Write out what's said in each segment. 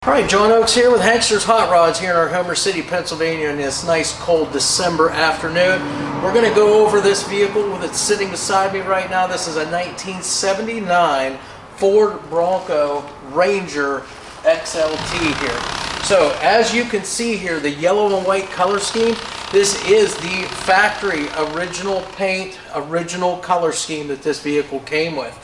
Alright, John Oakes here with Hankster's Hot Rods here in our Homer City, Pennsylvania in this nice cold December afternoon. We're going to go over this vehicle that's sitting beside me right now. This is a 1979 Ford Bronco Ranger XLT here. So as you can see here, the yellow and white color scheme, this is the factory original paint, original color scheme that this vehicle came with.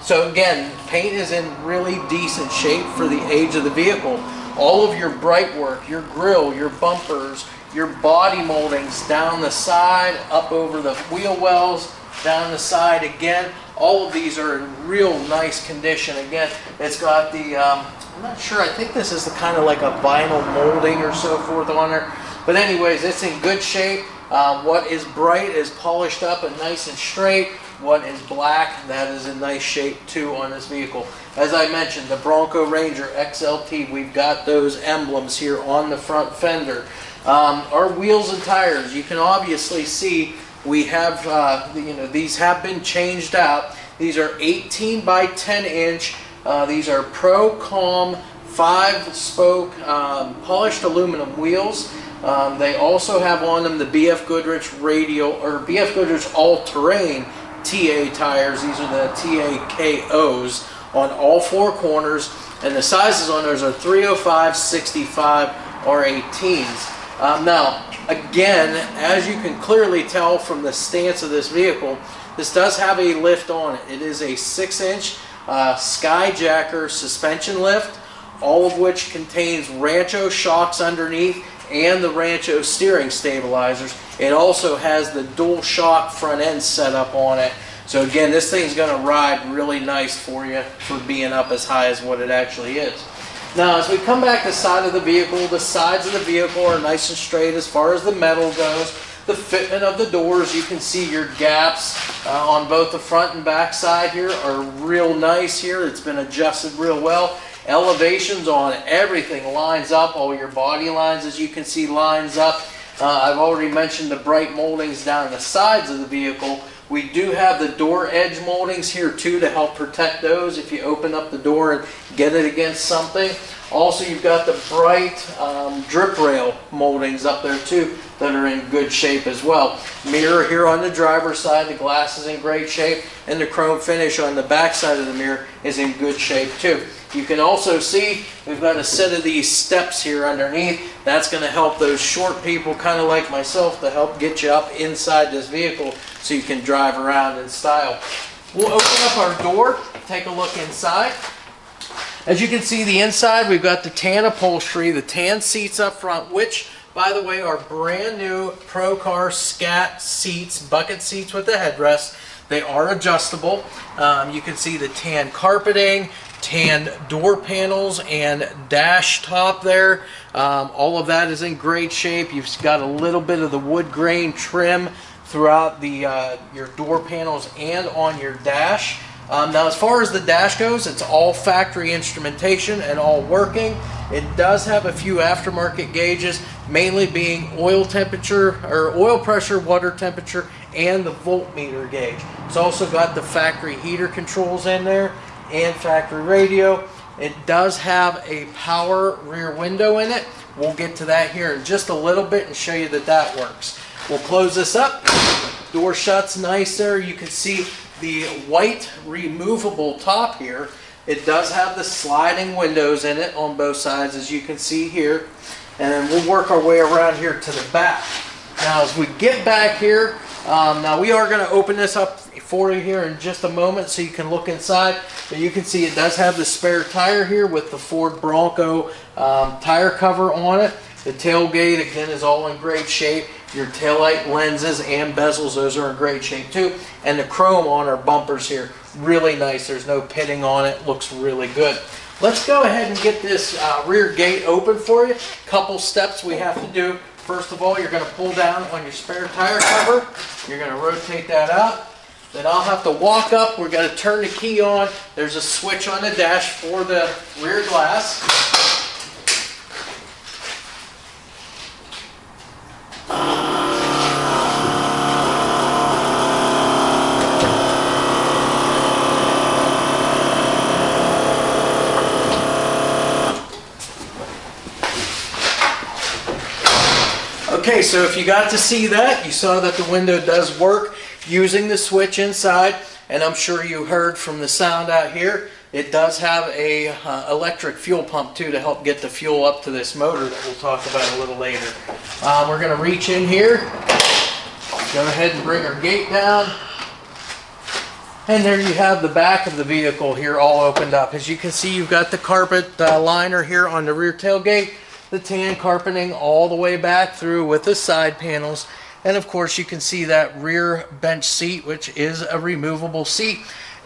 So again, paint is in really decent shape for the age of the vehicle. All of your bright work, your grille, your bumpers, your body moldings down the side, up over the wheel wells, down the side again, all of these are in real nice condition. Again, it's got the, I'm not sure, I think this is the kind of like a vinyl molding or so forth on there. But anyways, it's in good shape. What is bright is polished up and nice and straight. What is black, that is in nice shape too on this vehicle. As I mentioned, the Bronco Ranger XLT, we've got those emblems here on the front fender. Our wheels and tires, you can obviously see we have, these have been changed out. These are 18 by 10 inch. These are Pro Com 5-spoke polished aluminum wheels. They also have on them the BFGoodrich radial or BFGoodrich all-terrain TA tires. These are the TAKOs on all four corners, and the sizes on those are 305, 65, or 18s. Now, again, as you can clearly tell from the stance of this vehicle, this does have a lift on it. It is a 6-inch Skyjacker suspension lift, all of which contains Rancho shocks underneath and the Rancho steering stabilizers. It also has the dual shock front end set up on it. So again, this thing's going to ride really nice for you for being up as high as what it actually is. Now, as we come back to the side of the vehicle, the sides of the vehicle are nice and straight as far as the metal goes. The fitment of the doors, you can see your gaps on both the front and back side here are real nice here. It's been adjusted real well. Elevations on everything lines up. All your body lines, as you can see, lines up. I've already mentioned the bright moldings down the sides of the vehicle. We do have the door edge moldings here too to help protect those if you open up the door and get it against something. Also, you've got the bright drip rail moldings up there too that are in good shape as well. Mirror here on the driver's side, the glass is in great shape, and the chrome finish on the back side of the mirror is in good shape too. You can also see we've got a set of these steps here underneath. That's going to help those short people, kind of like myself, to help get you up inside this vehicle so you can drive around in style. We'll open up our door, take a look inside. As you can see, the inside, we've got the tan upholstery, the tan seats up front, which, by the way, are brand new Pro Car Scat seats, bucket seats with the headrest. They are adjustable. You can see the tan carpeting, tan door panels, and dash top there. All of that is in great shape. You've got a little bit of the wood grain trim throughout the your door panels and on your dash. Now, as far as the dash goes, it's all factory instrumentation and all working. It does have a few aftermarket gauges, mainly being oil temperature or oil pressure, water temperature, and the voltmeter gauge. It's also got the factory heater controls in there and factory radio. It does have a power rear window in it. We'll get to that here in just a little bit and show you that that works. We'll close this up. Door shuts nice there. You can see the white removable top here. It does have the sliding windows in it on both sides, as you can see here. And then we'll work our way around here to the back. Now, as we get back here, now we are going to open this up for you here in just a moment so you can look inside. But you can see it does have the spare tire here with the Ford Bronco tire cover on it. The tailgate, again, is all in great shape. Your taillight lenses and bezels, those are in great shape too. And the chrome on our bumpers here, really nice. There's no pitting on it. Looks really good. Let's go ahead and get this rear gate open for you. Couple steps we have to do. First of all, you're going to pull down on your spare tire cover. You're going to rotate that out. Then I'll have to walk up. We're going to turn the key on. There's a switch on the dash for the rear glass. Okay, so if you got to see that, you saw that the window does work using the switch inside, and I'm sure you heard from the sound out here, it does have a electric fuel pump too to help get the fuel up to this motor that we'll talk about a little later. We're going to reach in here, go ahead and bring our gate down, and there you have the back of the vehicle here all opened up. As you can see, you've got the carpet liner here on the rear tailgate, the tan carpeting all the way back through with the side panels, and of course you can see that rear bench seat, which is a removable seat,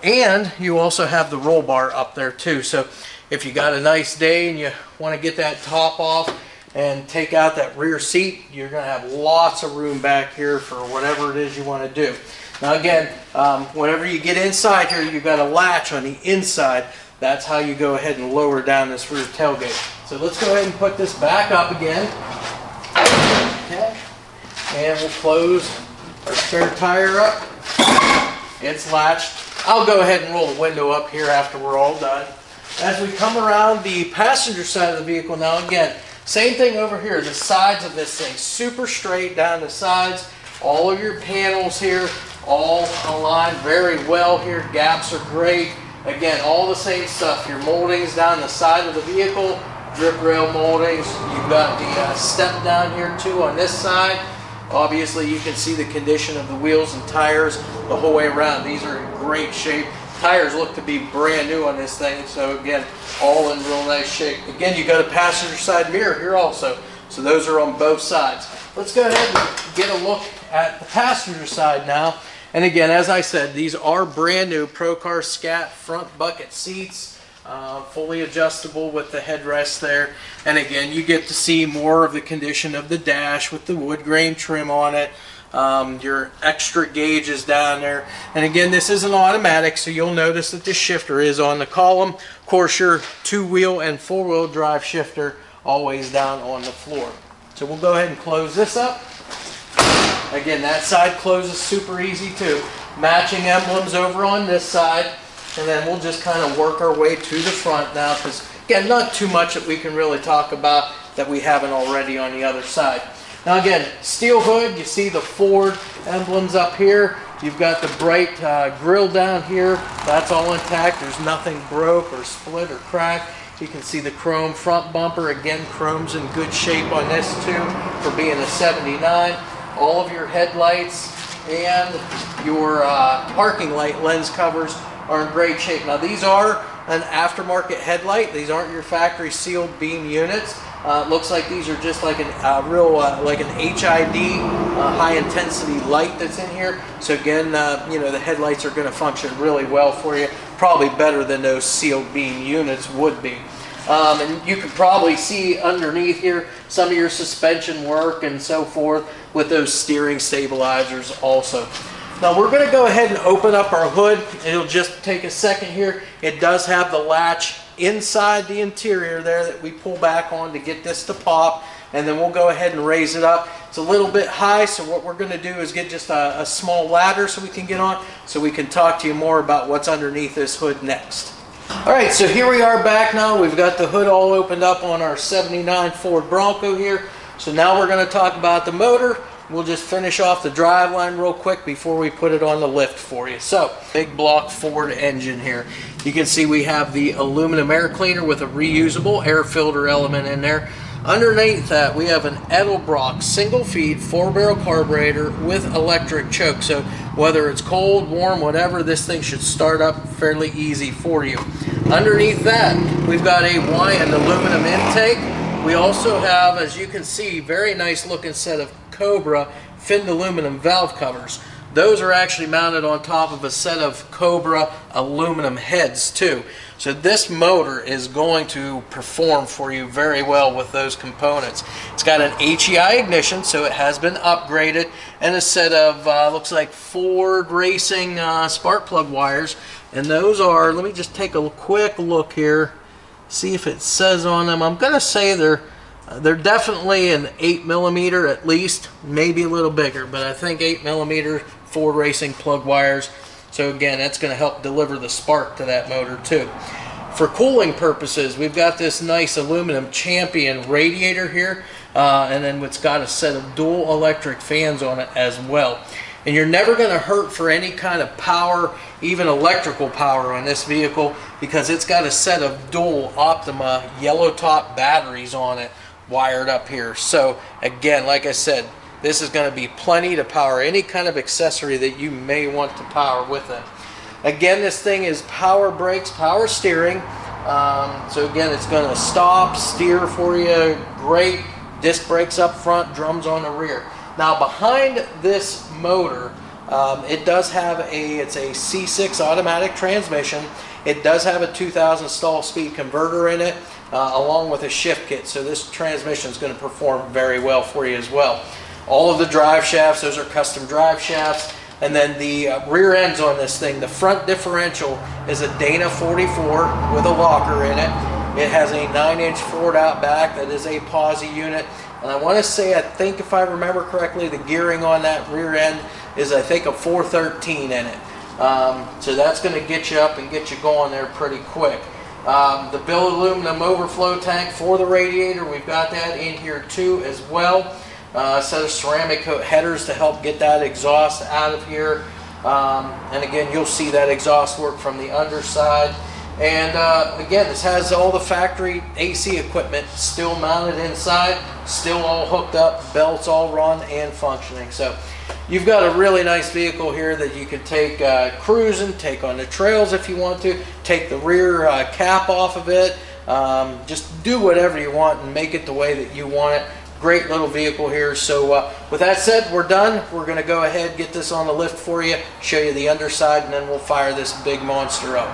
and you also have the roll bar up there too. So if you got a nice day and you want to get that top off and take out that rear seat, you're going to have lots of room back here for whatever it is you want to do. Now again, whenever you get inside here, you've got a latch on the inside. That's how you go ahead and lower down this rear tailgate. So let's go ahead and put this back up again. Okay. And we'll close our spare tire up. It's latched. I'll go ahead and roll the window up here after we're all done. As we come around the passenger side of the vehicle now, again, same thing over here. The sides of this thing, super straight down the sides. All of your panels here, all aligned very well here. Gaps are great. Again, all the same stuff. Your moldings down the side of the vehicle, drip rail moldings. You've got the step down here too on this side. Obviously, you can see the condition of the wheels and tires the whole way around. These are in great shape. Tires look to be brand new on this thing. So again, all in real nice shape. Again, you got a passenger side mirror here also. So those are on both sides. Let's go ahead and get a look at the passenger side now. And again, as I said, these are brand new Procar Scat front bucket seats, fully adjustable with the headrest there. And again, you get to see more of the condition of the dash with the wood grain trim on it. Your extra gauge is down there. And again, this is an automatic, so you'll notice that the shifter is on the column. Of course, your two-wheel and four-wheel drive shifter always down on the floor. So we'll go ahead and close this up. Again, that side closes super easy too. Matching emblems over on this side, and then we'll just kind of work our way to the front now, because again, not too much that we can really talk about that we haven't already on the other side. Now again, steel hood, you see the Ford emblems up here. You've got the bright grille down here. That's all intact. There's nothing broke or split or cracked. You can see the chrome front bumper. Again, chrome's in good shape on this too for being a 79. All of your headlights and your parking light lens covers are in great shape. Now these are an aftermarket headlight. These aren't your factory sealed beam units. It looks like these are just like an real like an HID high intensity light that's in here. So again, you know, the headlights are going to function really well for you. Probably better than those sealed beam units would be. And you can probably see underneath here some of your suspension work and so forth with those steering stabilizers also. Now we're going to go ahead and open up our hood. It'll just take a second here. It does have the latch inside the interior there that we pull back on to get this to pop, and then we'll go ahead and raise it up. It's a little bit high, so what we're going to do is get just a small ladder so we can get on, so we can talk to you more about what's underneath this hood next. Alright, so here we are back now. We've got the hood all opened up on our 79 Ford Bronco here. So now we're going to talk about the motor. We'll just finish off the driveline real quick before we put it on the lift for you. So, big block Ford engine here. You can see we have the aluminum air cleaner with a reusable air filter element in there. Underneath that, we have an Edelbrock single feed 4-barrel carburetor with electric choke. So whether it's cold, warm, whatever, this thing should start up fairly easy for you. Underneath that, we've got a Weiand aluminum intake. We also have, as you can see, very nice looking set of Cobra finned aluminum valve covers. Those are actually mounted on top of a set of Cobra aluminum heads too. So this motor is going to perform for you very well with those components. It's got an HEI ignition, so it has been upgraded, and a set of, looks like Ford Racing spark plug wires. And those are, let me just take a quick look here, see if it says on them. I'm going to say they're definitely an 8mm at least, maybe a little bigger, but I think 8mm Ford Racing plug wires. So again, that's going to help deliver the spark to that motor too. For cooling purposes, we've got this nice aluminum Champion radiator here. and then it's got a set of dual electric fans on it as well. And you're never going to hurt for any kind of power, even electrical power on this vehicle, because it's got a set of dual Optima yellow top batteries on it wired up here. So again, like I said, this is going to be plenty to power any kind of accessory that you may want to power with it. Again, this thing is power brakes, power steering. So again, it's going to stop, steer for you. Great disc brakes up front, drums on the rear. Now behind this motor, it does have it's a C6 automatic transmission. It does have a 2000 stall-speed converter in it, along with a shift kit. So this transmission is going to perform very well for you as well. All of the drive shafts, those are custom drive shafts. And then the rear ends on this thing, the front differential is a Dana 44 with a locker in it. It has a 9-inch Ford out back that is a POSI unit. And I want to say, I think if I remember correctly, the gearing on that rear end is, I think, a 413 in it. So that's going to get you up and get you going there pretty quick. The billet aluminum overflow tank for the radiator, we've got that in here too as well. A set of ceramic coat headers to help get that exhaust out of here. And again, you'll see that exhaust work from the underside. And again, this has all the factory AC equipment still mounted inside, still all hooked up, belts all run and functioning. So you've got a really nice vehicle here that you can take cruising, take on the trails if you want to, take the rear cap off of it, just do whatever you want and make it the way that you want it. Great little vehicle here. So with that said, we're done. We're going to go ahead, get this on the lift for you, show you the underside, and then we'll fire this big monster up.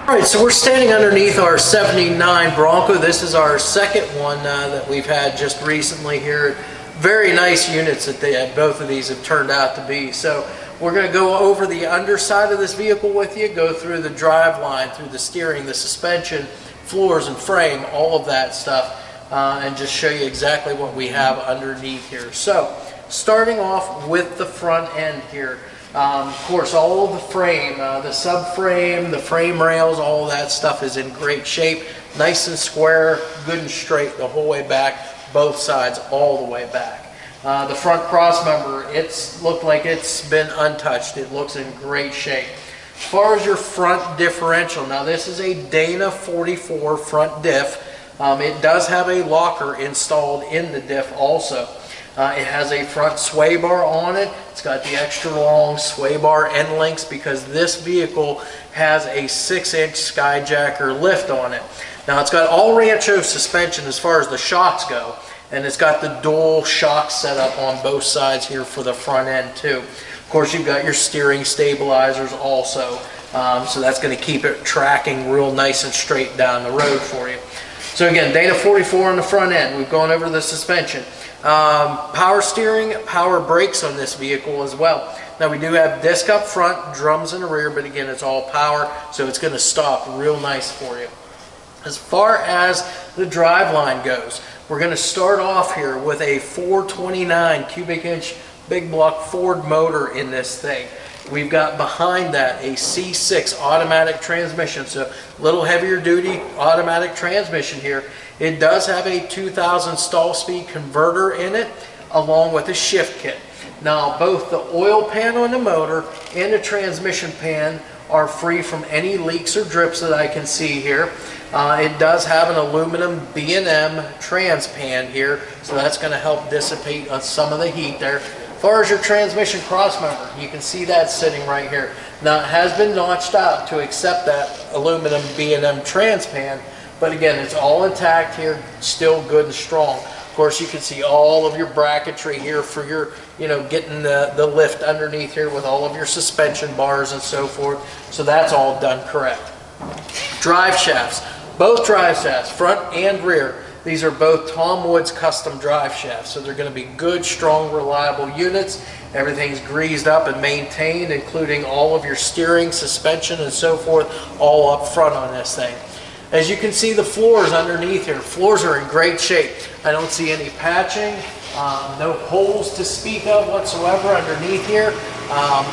Alright, so we're standing underneath our 79 Bronco. This is our second one that we've had just recently here. Very nice units that both of these have turned out to be. So we're going to go over the underside of this vehicle with you, go through the drive line, through the steering, the suspension, floors and frame, all of that stuff. And just show you exactly what we have underneath here. So starting off with the front end here, of course all of the frame, the subframe, the frame rails, all of that stuff is in great shape, nice and square, good and straight the whole way back, both sides all the way back. The front cross member, it's looked like it's been untouched. It looks in great shape. As far as your front differential, now this is a Dana 44 front diff. It does have a locker installed in the diff also. It has a front sway bar on it. It's got the extra long sway bar end links because this vehicle has a 6-inch Skyjacker lift on it. Now it's got all Rancho suspension as far as the shocks go, and it's got the dual shocks set up on both sides here for the front end too. Of course, you've got your steering stabilizers also, so that's going to keep it tracking real nice and straight down the road for you. So again, Dana 44 on the front end. We've gone over the suspension. Power steering, power brakes on this vehicle as well. Now we do have disc up front, drums in the rear, but again, it's all power, so it's going to stop real nice for you. As far as the drive line goes, we're going to start off here with a 429 cubic inch big block Ford motor in this thing. We've got behind that a C6 automatic transmission, so a little heavier duty automatic transmission here. It does have a 2000 stall speed converter in it along with a shift kit. Now both the oil pan on the motor and the transmission pan are free from any leaks or drips that I can see here. It does have an aluminum B&M trans pan here, so that's going to help dissipate some of the heat there. As far as your transmission cross member, you can see that sitting right here. Now it has been notched out to accept that aluminum B&M trans pan, but again, it's all intact here, still good and strong. Of course, you can see all of your bracketry here for your, getting the lift underneath here with all of your suspension bars and so forth. So that's all done correct. Drive shafts, both drive shafts, front and rear. These are both Tom Woods custom drive shafts, so they're going to be good, strong, reliable units. Everything's greased up and maintained, including all of your steering, suspension, and so forth, all up front on this thing. As you can see, the floors underneath here, floors are in great shape. I don't see any patching, no holes to speak of whatsoever underneath here.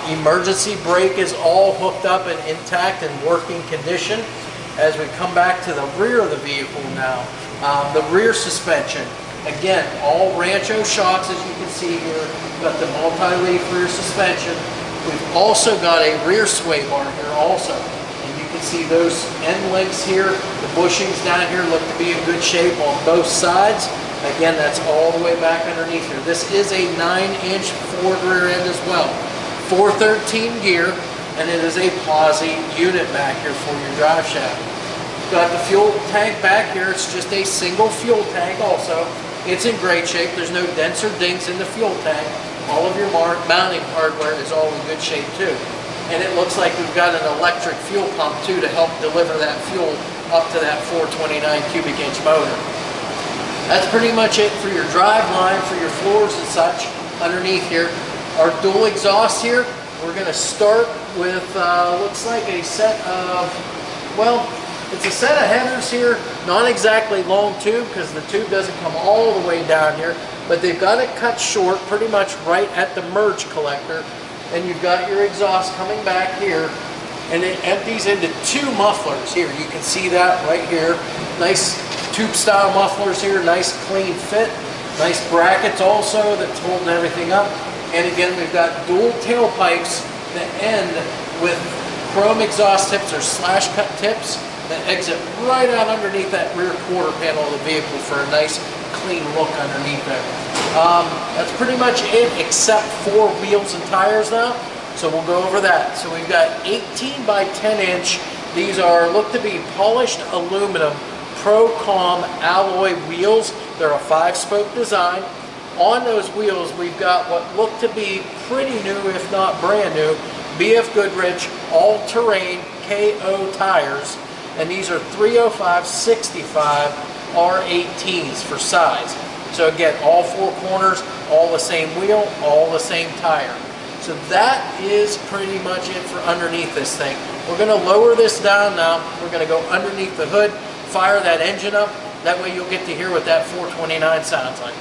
Emergency brake is all hooked up and intact and working condition. As we come back to the rear of the vehicle now, the rear suspension, Again, all Rancho shocks, as you can see here. Got the multi-leaf rear suspension. We've also got a rear sway bar here also. And you can see those end links here. The bushings down here look to be in good shape on both sides. Again, that's all the way back underneath here. This is a 9-inch Ford rear end as well. 413 gear, and it is a POSI unit back here for your drive shaft. Got the fuel tank back here. It's just a single fuel tank also. It's in great shape. There's no dents or dings in the fuel tank. All of your mounting hardware is all in good shape too. And it looks like we've got an electric fuel pump too to help deliver that fuel up to that 429 cubic inch motor. That's pretty much it for your drive line, for your floors and such underneath here. Our dual exhaust here, we're going to start with, looks like a set of, well, it's a set of headers here, not exactly long tube because the tube doesn't come all the way down here, but they've got it cut short pretty much right at the merge collector. And you've got your exhaust coming back here, and it empties into 2 mufflers here. You can see that right here. Nice tube style mufflers here, nice clean fit, nice brackets also that's holding everything up. And again, we've got dual tailpipes that end with chrome exhaust tips or slash cut tips that exit right out underneath that rear quarter panel of the vehicle for a nice clean look underneath there. That's pretty much it except for wheels and tires now, so we'll go over that. So we've got 18 by 10 inch. These are look to be polished aluminum Pro-Com alloy wheels. They're a 5-spoke design. On those wheels we've got what look to be pretty new, if not brand new, BFGoodrich all-terrain KO tires. And these are 305/65 R18s for size. So again, all 4 corners, all the same wheel, all the same tire. So that is pretty much it for underneath this thing. We're going to lower this down now. We're going to go underneath the hood, fire that engine up. That way you'll get to hear what that 429 sounds like.